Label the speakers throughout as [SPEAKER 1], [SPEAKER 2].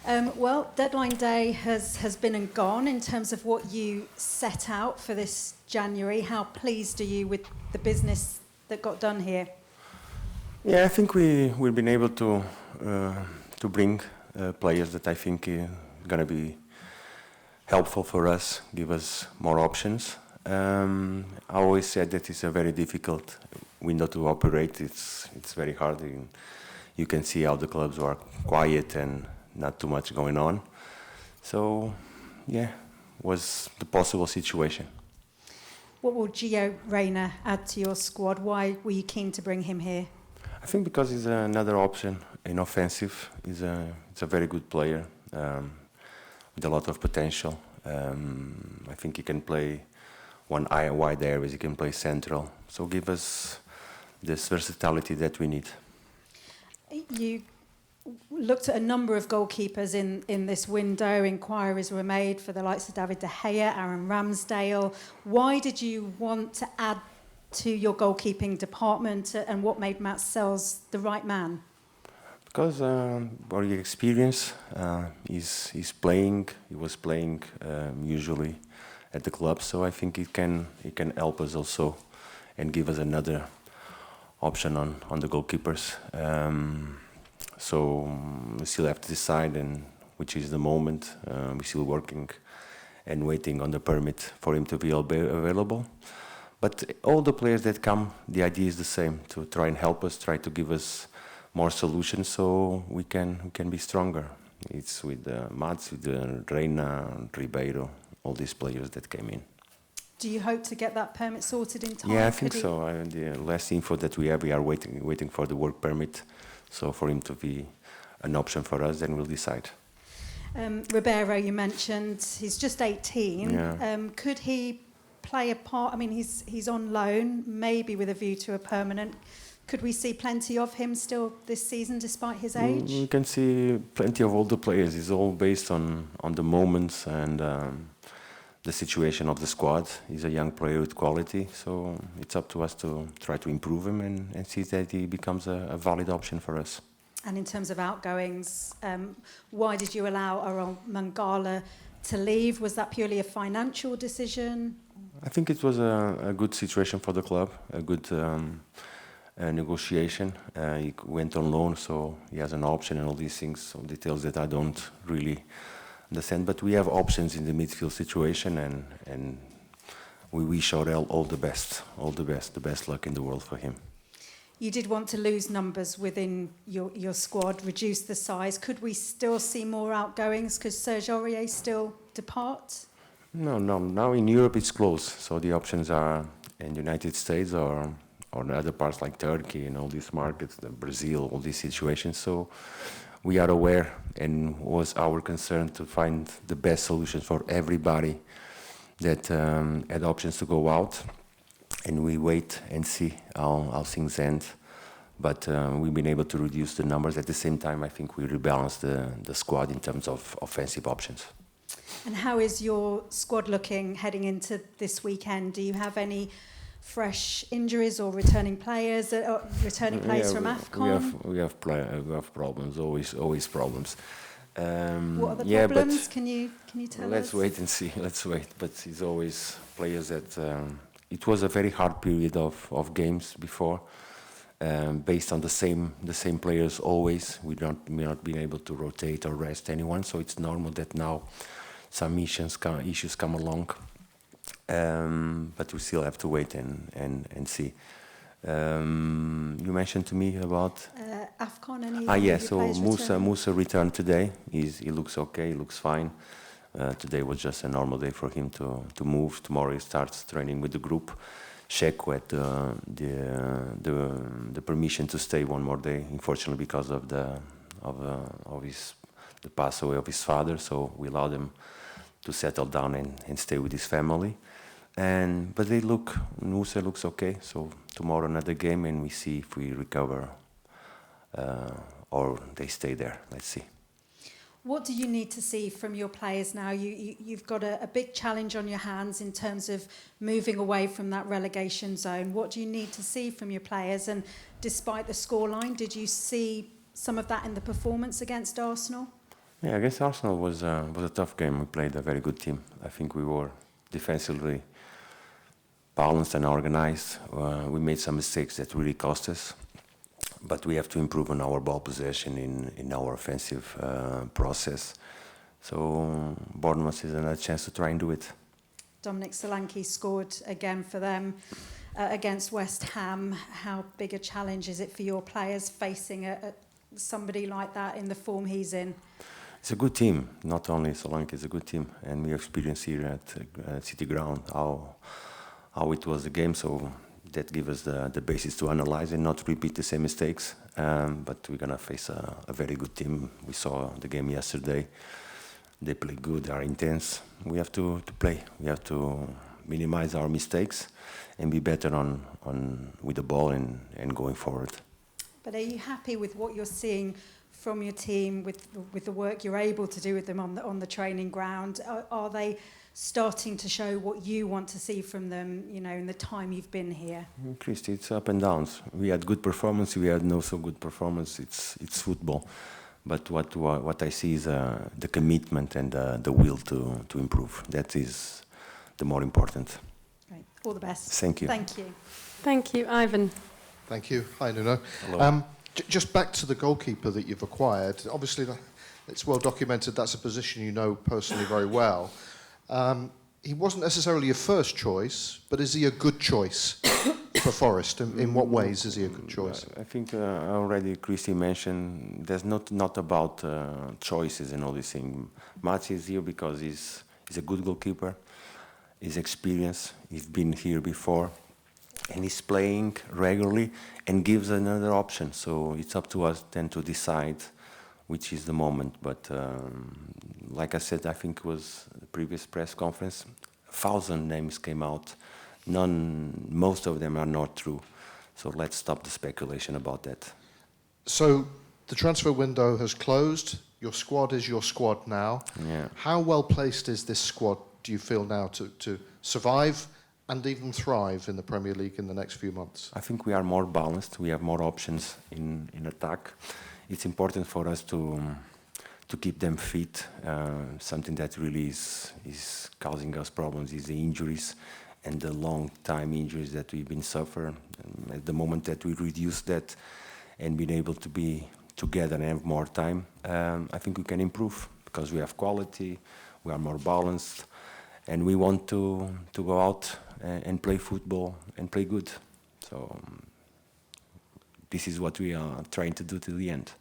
[SPEAKER 1] Well, deadline day has been and gone in terms of what you set out for this January. How pleased are you with the business that got done here?
[SPEAKER 2] Yeah, I think we've been able to bring players that I think are going to be helpful for us, give us more options. I always said that it's a very difficult window to operate. It's very hard. You can see how the clubs are quiet and not too much going on. So, yeah, was the possible situation.
[SPEAKER 1] What will Gio Reyna add to your squad? Why were you keen to bring him here?
[SPEAKER 2] I think because he's another option in offensive. He's a very good player with a lot of potential. I think he can play one eye wide areas. He can play central. So give us this versatility that we need.
[SPEAKER 1] You looked at a number of goalkeepers in this window. Inquiries were made for the likes of David De Gea, Aaron Ramsdale. Why did you want to add to your goalkeeping department, and what made Matz Sels the right man?
[SPEAKER 2] Because our experience, he's playing. He was playing usually at the club, so I think he can help us also and give us another option on the goalkeepers. So we still have to decide, and which is the moment. We're still working and waiting on the permit for him to be available. But all the players that come, the idea is the same: to try and help us, try to give us more solutions, so we can be stronger. It's with Matz, with Reyna, Ribeiro, all these players that came in.
[SPEAKER 1] Do you hope to get that permit sorted in time?
[SPEAKER 2] Yeah, I think so. The last info that we are waiting for the work permit. So for him to be an option for us, then we'll decide.
[SPEAKER 1] Ribeiro, you mentioned, he's just 18.
[SPEAKER 2] Yeah.
[SPEAKER 1] Could he play a part? I mean, he's on loan, maybe with a view to a permanent. Could we see plenty of him still this season, despite his age?
[SPEAKER 2] We can see plenty of older players. It's all based on the moments and the situation of the squad. He's a young player with quality, so it's up to us to try to improve him and see that he becomes a valid option for us.
[SPEAKER 1] And in terms of outgoings, why did you allow Orel Mangala to leave? Was that purely a financial decision?
[SPEAKER 2] I think it was a good situation for the club, a good negotiation. He went on loan, so he has an option and all these things, some details that I don't really understand. But we have options in the midfield situation, and we wish Orel all the best, the best luck in the world for him.
[SPEAKER 1] You did want to lose numbers within your squad, reduce the size. Could we still see more outgoings? Could Serge Aurier still depart?
[SPEAKER 2] No. Now in Europe it's closed, so the options are in the United States or other parts like Turkey and all these markets, Brazil, all these situations. So we are aware, and was our concern to find the best solutions for everybody that had options to go out. And we wait and see how things end. But we've been able to reduce the numbers. At the same time, I think we rebalanced the squad in terms of offensive options.
[SPEAKER 1] And how is your squad looking heading into this weekend? Do you have any fresh injuries or returning players from AFCON?
[SPEAKER 2] We have problems, always problems.
[SPEAKER 1] What are the problems? Can you tell us?
[SPEAKER 2] Let's wait and see. Let's wait. But it's always players that... it was a very hard period of games before, based on the same players always. We not being able to rotate or rest anyone, so it's normal that now some issues come along. But we still have to wait and see. You mentioned to me about
[SPEAKER 1] AFCON.
[SPEAKER 2] So Musa returned today. He looks okay. He looks fine. Today was just a normal day for him to move. Tomorrow he starts training with the group. Sheko had the permission to stay one more day, unfortunately because of the pass away of his father. So we allowed him to settle down and stay with his family. But Musa looks okay. So tomorrow another game, and we see if we recover or they stay there. Let's see.
[SPEAKER 1] What do you need to see from your players now? You've got a big challenge on your hands in terms of moving away from that relegation zone. What do you need to see from your players? And despite the scoreline, did you see some of that in the performance against Arsenal?
[SPEAKER 2] Yeah, against Arsenal was a tough game. We played a very good team. I think we were defensively balanced and organized. We made some mistakes that really cost us, but we have to improve on our ball possession in our offensive process. So Bournemouth is another chance to try and do it.
[SPEAKER 1] Dominic Solanke scored again for them against West Ham. How big a challenge is it for your players facing somebody like that in the form he's in?
[SPEAKER 2] It's a good team. Not only Solanke, it's a good team, and we experienced here at City Ground how it was the game. So that gives us the basis to analyze and not repeat the same mistakes. But we're gonna face a very good team. We saw the game yesterday. They play good, they are intense. We have to play. We have to minimize our mistakes and be better on with the ball and going forward.
[SPEAKER 1] But are you happy with what you're seeing from your team, with the work you're able to do with them on the training ground? Are they starting to show what you want to see from them, you know, in the time you've been here?
[SPEAKER 2] Christy, it's up and downs. We had good performance, we had no so good performance. It's football. But what I see is the commitment and the will to improve. That is the more important.
[SPEAKER 1] Great. All the best.
[SPEAKER 2] Thank you.
[SPEAKER 1] Thank you.
[SPEAKER 3] Thank you, Ivan.
[SPEAKER 4] Thank you. Hi, Nuno.
[SPEAKER 2] Hello.
[SPEAKER 4] Just back to the goalkeeper that you've acquired. Obviously, it's well documented that's a position you know personally very well. He wasn't necessarily your first choice, but is he a good choice for Forest? In what ways is he a good choice?
[SPEAKER 2] I think already Christy mentioned there's not about choices and all these things. Matz is here because he's a good goalkeeper. He's experienced. He's been here before. And he's playing regularly and gives another option. So it's up to us then to decide which is the moment. But like I said, I think it was the previous press conference, 1,000 names came out. Most of them are not true. So let's stop the speculation about that.
[SPEAKER 4] So the transfer window has closed. Your squad is your squad now.
[SPEAKER 2] Yeah.
[SPEAKER 4] How well placed is this squad, do you feel now, to survive and even thrive in the Premier League in the next few months?
[SPEAKER 2] I think we are more balanced. We have more options in attack. It's important for us to keep them fit. Something that really is causing us problems is the injuries and the long time injuries that we've been suffering. At the moment that we reduce that and been able to be together and have more time, I think we can improve because we have quality, we are more balanced, and we want to go out and play football and play good. So this is what we are trying to do till the end.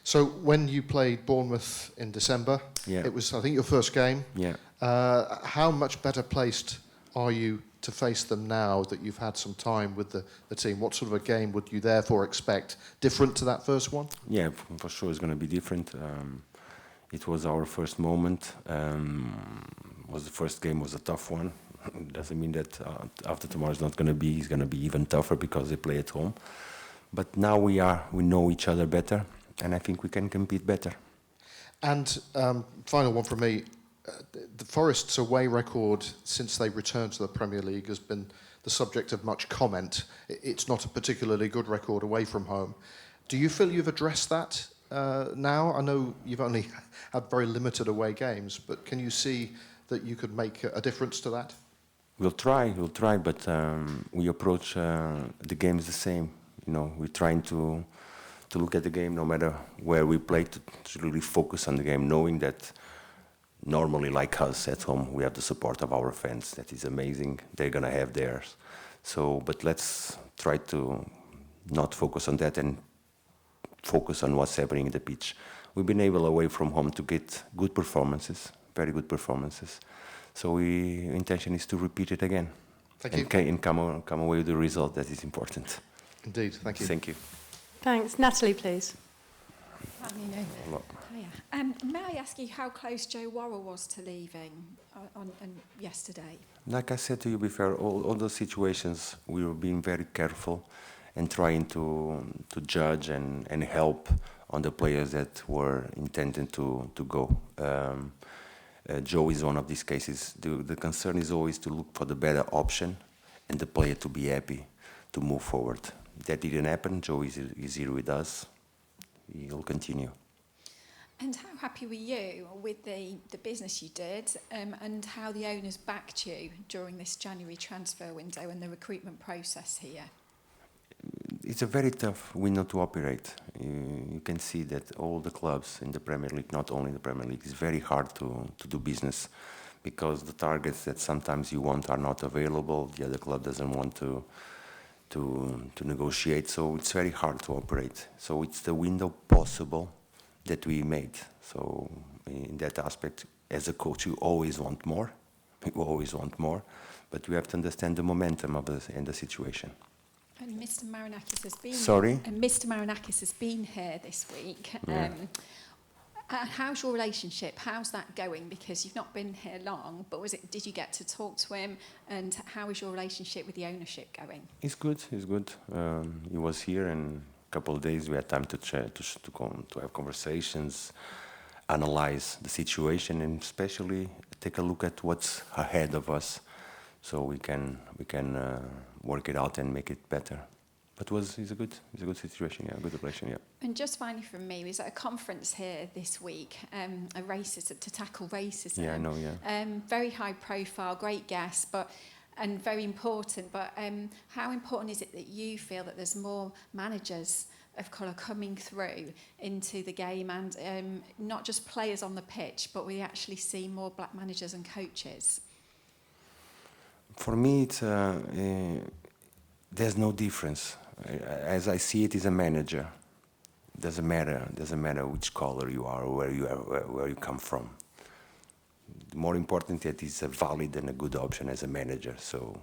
[SPEAKER 4] So when you played Bournemouth in December,
[SPEAKER 2] Yeah.
[SPEAKER 4] it was, I think, your first game.
[SPEAKER 2] Yeah.
[SPEAKER 4] How much better placed are you to face them now that you've had some time with the team? What sort of a game would you therefore expect? Different to that first one?
[SPEAKER 2] Yeah, for sure it's going to be different. It was our first moment. Was the first game was a tough one. Doesn't mean that after tomorrow it's going to be even tougher because they play at home. But now we know each other better, and I think we can compete better.
[SPEAKER 4] And final one from me. The Forest's away record since they returned to the Premier League has been the subject of much comment. It's not a particularly good record away from home. Do you feel you've addressed that now? I know you've only had very limited away games, but can you see that you could make a difference to that?
[SPEAKER 2] We'll try, but we approach the games the same. You know, we're trying to look at the game no matter where we play, to really focus on the game, knowing that normally, like us at home, we have the support of our fans. That is amazing. They're going to have theirs. So, but let's try to not focus on that and focus on what's happening in the pitch. We've been able away from home to get good performances, very good performances. So intention is to repeat it again.
[SPEAKER 4] Thank you.
[SPEAKER 2] And come away with the result that is important.
[SPEAKER 4] Indeed, thank you.
[SPEAKER 2] Thank you.
[SPEAKER 3] Thanks. Natalie, please.
[SPEAKER 5] Hi, Nuno. Hiya. May I ask you how close Joe Worrall was to leaving on yesterday?
[SPEAKER 2] Like I said to you before, all those situations we were being very careful and trying to judge and help on the players that were intended to go. Joe is one of these cases. The concern is always to look for the better option and the player to be happy to move forward. That didn't happen. Joe is here with us. He'll continue.
[SPEAKER 5] And how happy were you with the business you did and how the owners backed you during this January transfer window and the recruitment process here?
[SPEAKER 2] It's a very tough window to operate. You can see that all the clubs in the Premier League, not only the Premier League, it's very hard to do business because the targets that sometimes you want are not available. The other club doesn't want to negotiate, so it's very hard to operate. So it's the window possible that we made. So in that aspect, as a coach, you always want more. You always want more, but we have to understand the momentum of the situation.
[SPEAKER 5] And Mr. Marinakis has been.
[SPEAKER 2] Sorry?
[SPEAKER 5] And Mr. Marinakis has been here this week.
[SPEAKER 2] Yeah.
[SPEAKER 5] How's your relationship? How's that going? Because you've not been here long, but did you get to talk to him? And how is your relationship with the ownership going?
[SPEAKER 2] It's good. It's good. He was here, and a couple of days we had time to have conversations, analyze the situation, and especially take a look at what's ahead of us, so we can work it out and make it better. But it's a good situation, yeah, a good relation, yeah.
[SPEAKER 5] And just finally from me, we was at a conference here this week, to tackle racism.
[SPEAKER 2] Yeah, I know, yeah.
[SPEAKER 5] Very high profile, great guest, and very important. But how important is it that you feel that there's more managers of colour coming through into the game, and not just players on the pitch, but we actually see more black managers and coaches?
[SPEAKER 2] For me, it's there's no difference. As I see it, as a manager, doesn't matter which color you are or where you come from. The more important that it's a valid and a good option as a manager. So,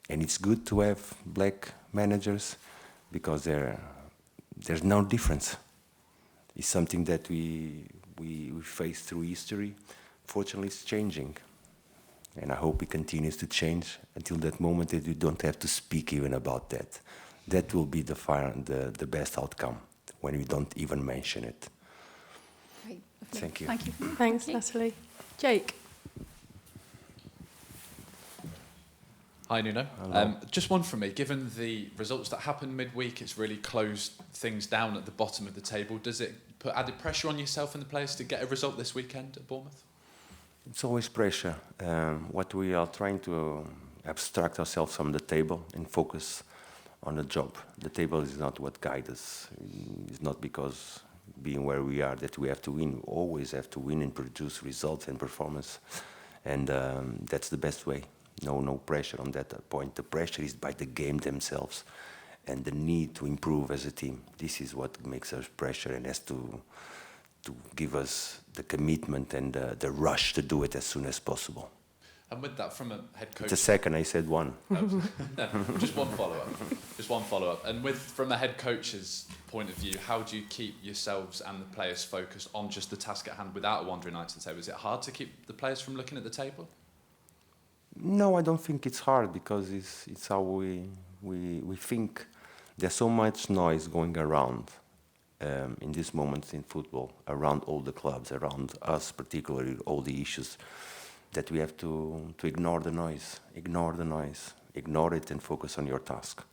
[SPEAKER 2] and it's good to have black managers because there's no difference. It's something that we face through history. Fortunately, it's changing. And I hope it continues to change until that moment that you don't have to speak even about that. That will be the best outcome, when we don't even mention it.
[SPEAKER 5] Great.
[SPEAKER 2] Thank you.
[SPEAKER 5] Thank you.
[SPEAKER 3] Thanks, Natalie. Jake.
[SPEAKER 6] Hi, Nuno. Just one from me. Given the results that happened midweek, it's really closed things down at the bottom of the table. Does it put added pressure on yourself and the players to get a result this weekend at Bournemouth?
[SPEAKER 2] It's always pressure. What we are trying to abstract ourselves from the table and focus on the job. The table is not what guides us. It's not because being where we are that we have to win. We always have to win and produce results and performance. And that's the best way. No pressure on that point. The pressure is by the game themselves and the need to improve as a team. This is what makes us pressure and has to give us the commitment and the rush to do it as soon as possible.
[SPEAKER 6] And with that, from a head coach...
[SPEAKER 2] It's a second, I said one.
[SPEAKER 6] No, just one follow-up. And from a head coach's point of view, how do you keep yourselves and the players focused on just the task at hand without a wandering eye to the table? Is it hard to keep the players from looking at the table?
[SPEAKER 2] No, I don't think it's hard because it's how we think. There's so much noise going around in these moments in football, around all the clubs, around us particularly, all the issues, that we have to ignore the noise, ignore it and focus on your task.